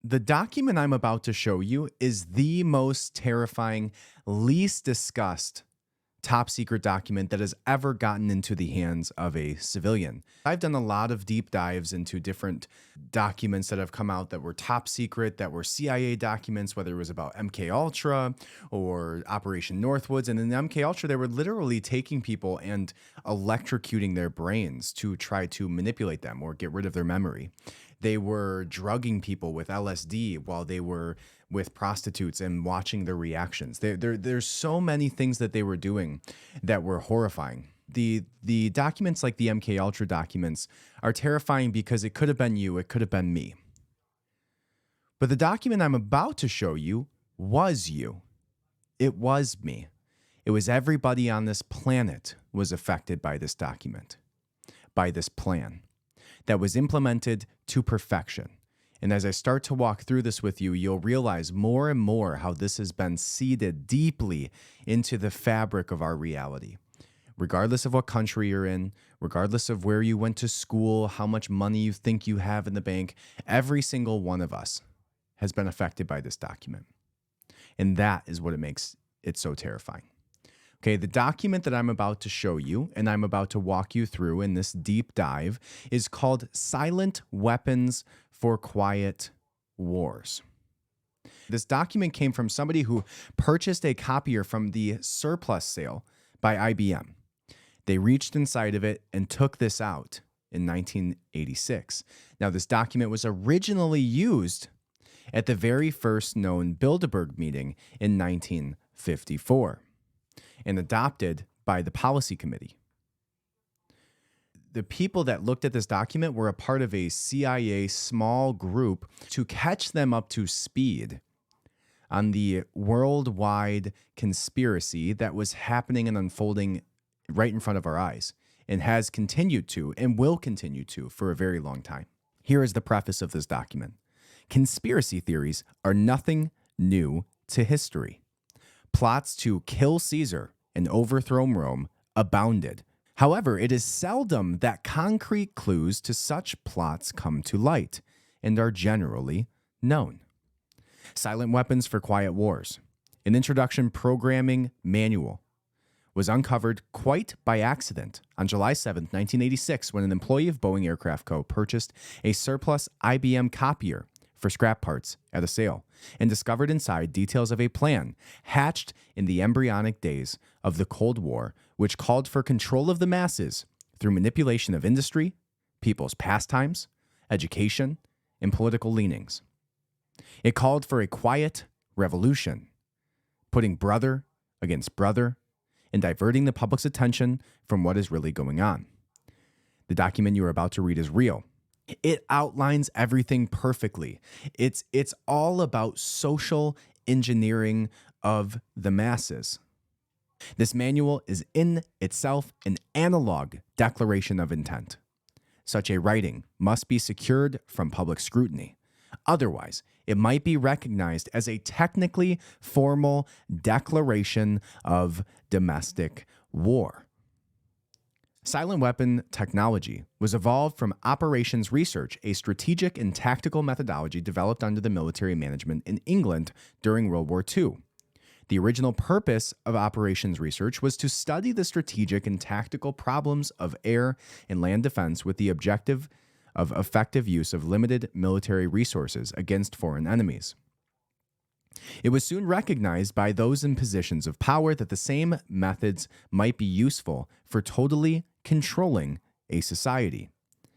The document I'm about to show you is the most terrifying, least discussed top secret document that has ever gotten into the hands of a civilian. I've done a lot of deep dives into different documents that have come out that were top secret, that were CIA documents, whether it was about MK Ultra or Operation Northwoods. And in MK Ultra, they were literally taking people and electrocuting their brains to try to manipulate them or get rid of their memory. They were drugging people with LSD while they were with prostitutes and watching their reactions. There's so many things that they were doing that were horrifying. The documents like the MK Ultra documents are terrifying because it could have been you, it could have been me. But the document I'm about to show you was you. It was me. It was everybody on this planet was affected by this document, by this plan that was implemented to perfection. And as I start to walk through this with you, you'll realize more and more how this has been seeded deeply into the fabric of our reality. Regardless of what country you're in, regardless of where you went to school, how much money you think you have in the bank, every single one of us has been affected by this document. And that is what it makes it so terrifying. Okay, the document that I'm about to show you and I'm about to walk you through in this deep dive is called Silent Weapons for Quiet Wars. This document came from somebody who purchased a copier from the surplus sale by IBM. They reached inside of it and took this out in 1986. Now, this document was originally used at the very first known Bilderberg meeting in 1954 and adopted by the policy committee. The people that looked at this document were a part of a CIA small group to catch them up to speed on the worldwide conspiracy that was happening and unfolding right in front of our eyes and has continued to and will continue to for a very long time. Here is the preface of this document. Conspiracy theories are nothing new to history. Plots to kill Caesar and overthrow Rome abounded. However, it is seldom that concrete clues to such plots come to light and are generally known. Silent Weapons for Quiet Wars, an introduction programming manual, was uncovered quite by accident on July 7, 1986, when an employee of Boeing Aircraft Co. purchased a surplus IBM copier for scrap parts at a sale and discovered inside details of a plan hatched in the embryonic days of the Cold War, which called for control of the masses through manipulation of industry, people's pastimes, education, and political leanings. It called for a quiet revolution, putting brother against brother and diverting the public's attention from what is really going on. The document you are about to read is real. It outlines everything perfectly. It's all about social engineering of the masses. This manual is in itself an analog declaration of intent. Such a writing must be secured from public scrutiny. Otherwise, it might be recognized as a technically formal declaration of domestic war. Silent weapon technology was evolved from operations research, a strategic and tactical methodology developed under the military management in England during World War II. The original purpose of operations research was to study the strategic and tactical problems of air and land defense with the objective of effective use of limited military resources against foreign enemies. It was soon recognized by those in positions of power that the same methods might be useful for totally controlling a society.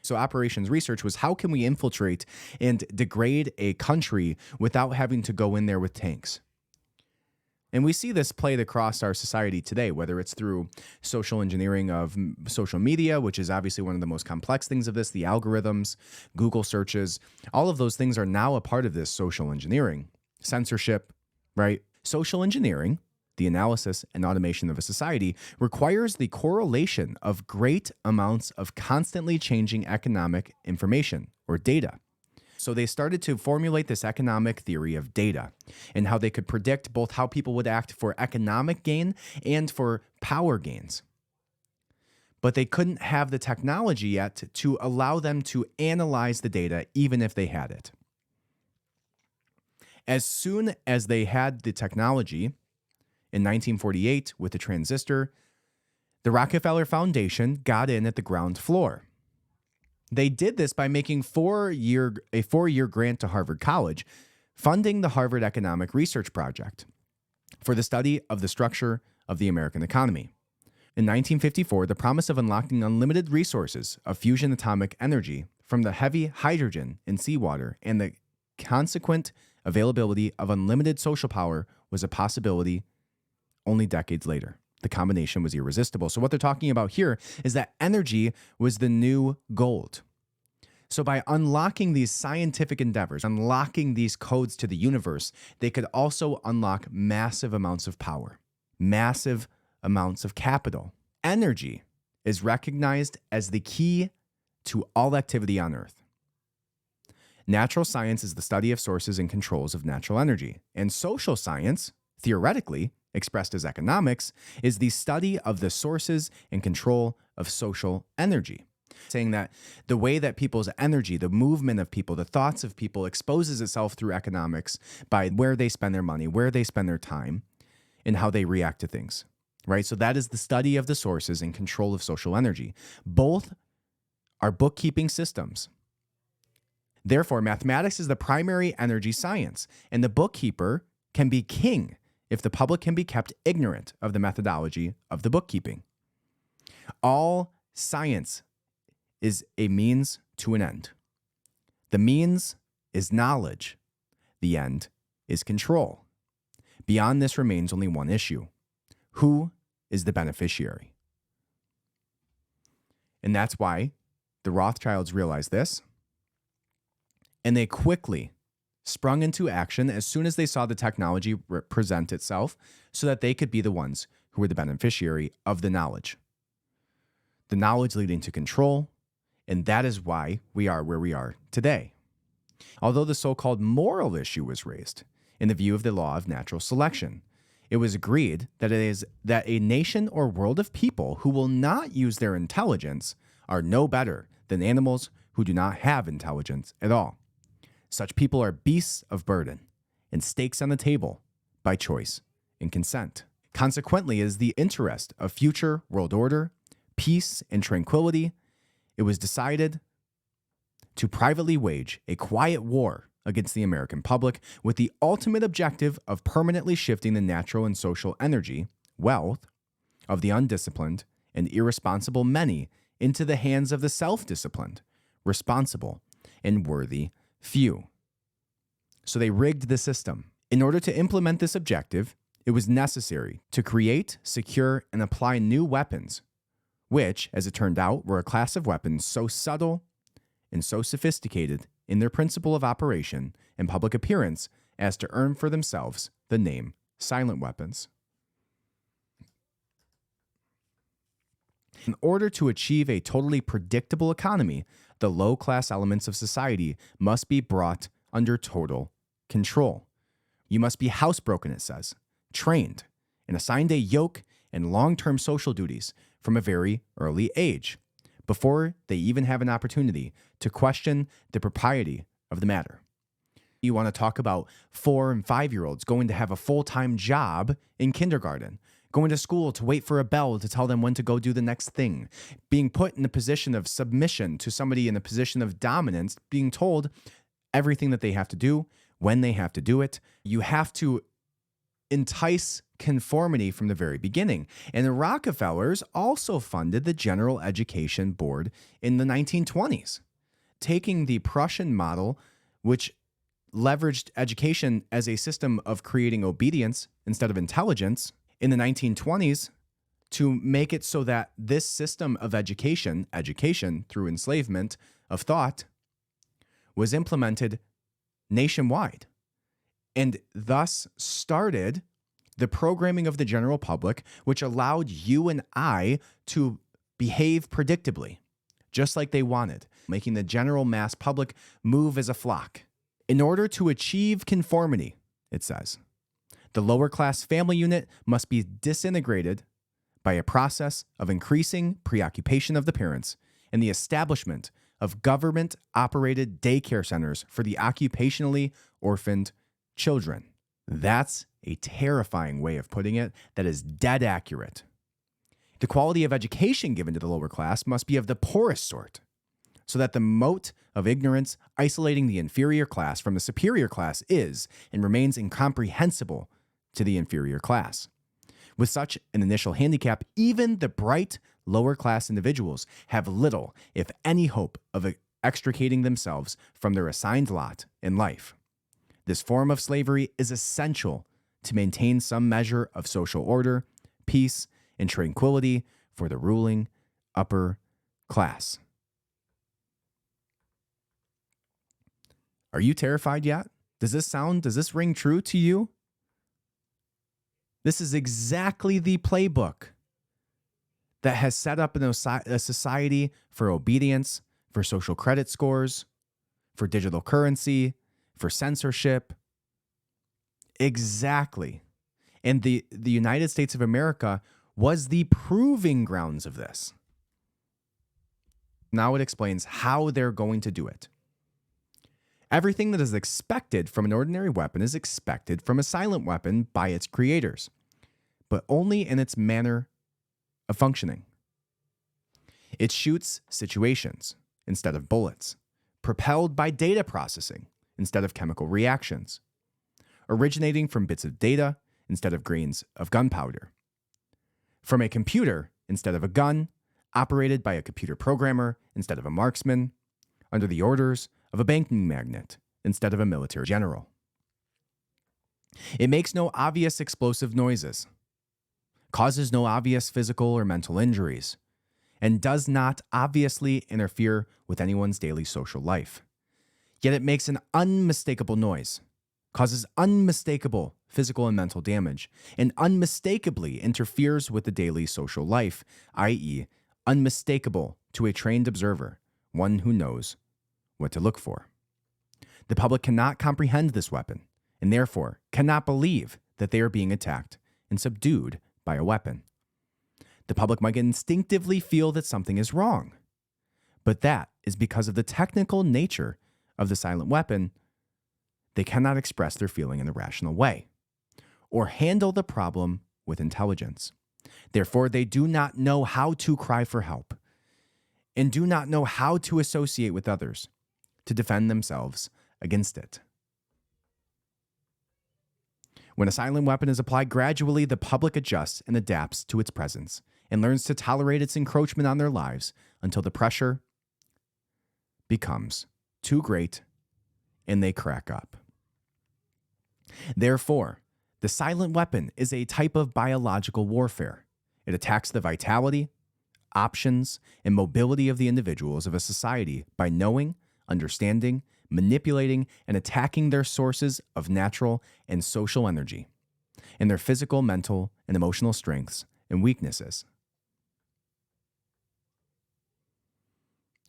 So operations research was, how can we infiltrate and degrade a country without having to go in there with tanks? And we see this played across our society today, whether it's through social engineering of social media, which is obviously one of the most complex things of this, the algorithms, Google searches, all of those things are now a part of this social engineering. Censorship, right? Social engineering, the analysis and automation of a society, requires the correlation of great amounts of constantly changing economic information or data. So they started to formulate this economic theory of data and how they could predict both how people would act for economic gain and for power gains. But they couldn't have the technology yet to allow them to analyze the data even if they had it. As soon as they had the technology in 1948 with the transistor, the Rockefeller Foundation got in at the ground floor. They did this by making a four-year grant to Harvard College, funding the Harvard Economic Research Project for the study of the structure of the American economy. In 1954, the promise of unlocking unlimited resources of fusion atomic energy from the heavy hydrogen in seawater and the consequent availability of unlimited social power was a possibility only decades later. The combination was irresistible. So what they're talking about here is that energy was the new gold. So by unlocking these scientific endeavors, unlocking these codes to the universe, they could also unlock massive amounts of power, massive amounts of capital. Energy is recognized as the key to all activity on Earth. Natural science is the study of sources and controls of natural energy, and social science, theoretically, expressed as economics, is the study of the sources and control of social energy. Saying that the way that people's energy, the movement of people, the thoughts of people exposes itself through economics by where they spend their money, where they spend their time, and how they react to things, right? So that is the study of the sources and control of social energy. Both are bookkeeping systems. Therefore, mathematics is the primary energy science, and the bookkeeper can be king if the public can be kept ignorant of the methodology of the bookkeeping. All science is a means to an end. The means is knowledge. The end is control. Beyond this remains only one issue. Who is the beneficiary? And that's why the Rothschilds realized this, and they quickly sprung into action as soon as they saw the technology present itself so that they could be the ones who were the beneficiary of the knowledge. The knowledge leading to control, and that is why we are where we are today. Although the so-called moral issue was raised in the view of the law of natural selection, it was agreed that it is that a nation or world of people who will not use their intelligence are no better than animals who do not have intelligence at all. Such people are beasts of burden and stakes on the table by choice and consent. Consequently, as the interest of future world order, peace, and tranquility, it was decided to privately wage a quiet war against the American public with the ultimate objective of permanently shifting the natural and social energy, wealth, of the undisciplined and irresponsible many into the hands of the self-disciplined, responsible, and worthy few. So they rigged the system. In order to implement this objective, it was necessary to create, secure, and apply new weapons, which, as it turned out, were a class of weapons so subtle and so sophisticated in their principle of operation and public appearance as to earn for themselves the name silent weapons. In order to achieve a totally predictable economy, the low-class elements of society must be brought under total control. You must be housebroken, it says, trained, and assigned a yoke and long-term social duties from a very early age, before they even have an opportunity to question the propriety of the matter. You want to talk about 4- and 5-year-olds going to have a full-time job in kindergarten, going to school to wait for a bell to tell them when to go do the next thing, being put in a position of submission to somebody in a position of dominance, being told everything that they have to do, when they have to do it. You have to entice conformity from the very beginning. And the Rockefellers also funded the General Education Board in the 1920s, taking the Prussian model, which leveraged education as a system of creating obedience instead of intelligence in the 1920s, to make it so that this system of education through enslavement of thought, was implemented nationwide, and thus started the programming of the general public, which allowed you and I to behave predictably, just like they wanted, making the general mass public move as a flock. In order to achieve conformity, it says, the lower class family unit must be disintegrated by a process of increasing preoccupation of the parents and the establishment of government-operated daycare centers for the occupationally orphaned children. That's a terrifying way of putting it that is dead accurate. The quality of education given to the lower class must be of the poorest sort, so that the moat of ignorance isolating the inferior class from the superior class is and remains incomprehensible to the inferior class. With such an initial handicap, even the bright lower class individuals have little, if any, hope of extricating themselves from their assigned lot in life. This form of slavery is essential to maintain some measure of social order, peace, and tranquility for the ruling upper class. Are you terrified yet? Does this ring true to you? This is exactly the playbook that has set up a society for obedience, for social credit scores, for digital currency, for censorship. Exactly. And the United States of America was the proving grounds of this. Now it explains how they're going to do it. Everything that is expected from an ordinary weapon is expected from a silent weapon by its creators, but only in its manner of functioning. It shoots situations instead of bullets, propelled by data processing instead of chemical reactions, originating from bits of data instead of grains of gunpowder, from a computer instead of a gun, operated by a computer programmer instead of a marksman, under the orders of a banking magnate instead of a military general. It makes no obvious explosive noises, causes no obvious physical or mental injuries, and does not obviously interfere with anyone's daily social life. Yet it makes an unmistakable noise, causes unmistakable physical and mental damage, and unmistakably interferes with the daily social life, i.e., unmistakable to a trained observer, one who knows what to look for. The public cannot comprehend this weapon, and therefore cannot believe that they are being attacked and subdued by a weapon. The public might instinctively feel that something is wrong, but that is because of the technical nature of the silent weapon. They cannot express their feeling in a rational way or handle the problem with intelligence. Therefore, they do not know how to cry for help and do not know how to associate with others to defend themselves against it. When a silent weapon is applied gradually, the public adjusts and adapts to its presence and learns to tolerate its encroachment on their lives until the pressure becomes too great and they crack up. Therefore, the silent weapon is a type of biological warfare. It attacks the vitality, options, and mobility of the individuals of a society by knowing, understanding, manipulating, and attacking their sources of natural and social energy, and their physical, mental, and emotional strengths and weaknesses.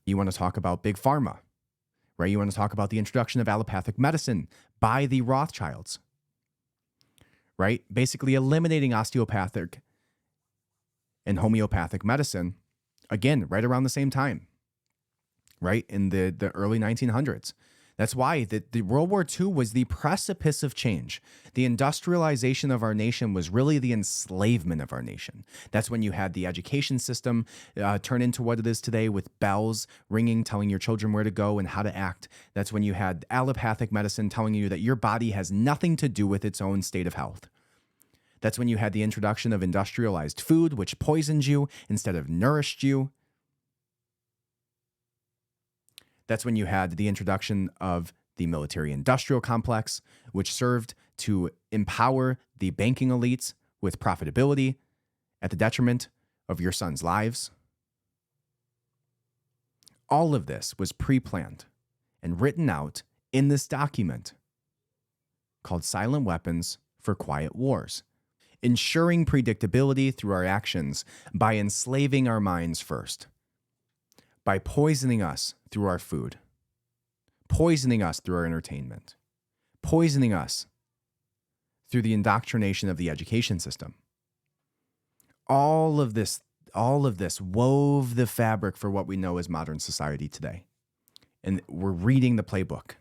You want to talk about big pharma, right? You want to talk about the introduction of allopathic medicine by the Rothschilds, right? Basically eliminating osteopathic and homeopathic medicine, again, right around the same time, right? In the early 1900s. That's why the World War II was the precipice of change. The industrialization of our nation was really the enslavement of our nation. That's when you had the education system turn into what it is today with bells ringing, telling your children where to go and how to act. That's when you had allopathic medicine telling you that your body has nothing to do with its own state of health. That's when you had the introduction of industrialized food, which poisoned you instead of nourished you. That's when you had the introduction of the military-industrial complex, which served to empower the banking elites with profitability at the detriment of your sons' lives. All of this was pre-planned and written out in this document called Silent Weapons for Quiet Wars, ensuring predictability through our actions by enslaving our minds first, by poisoning us through our food, poisoning us through our entertainment, poisoning us through the indoctrination of the education system. All of this wove the fabric for what we know as modern society today. And we're reading the playbook.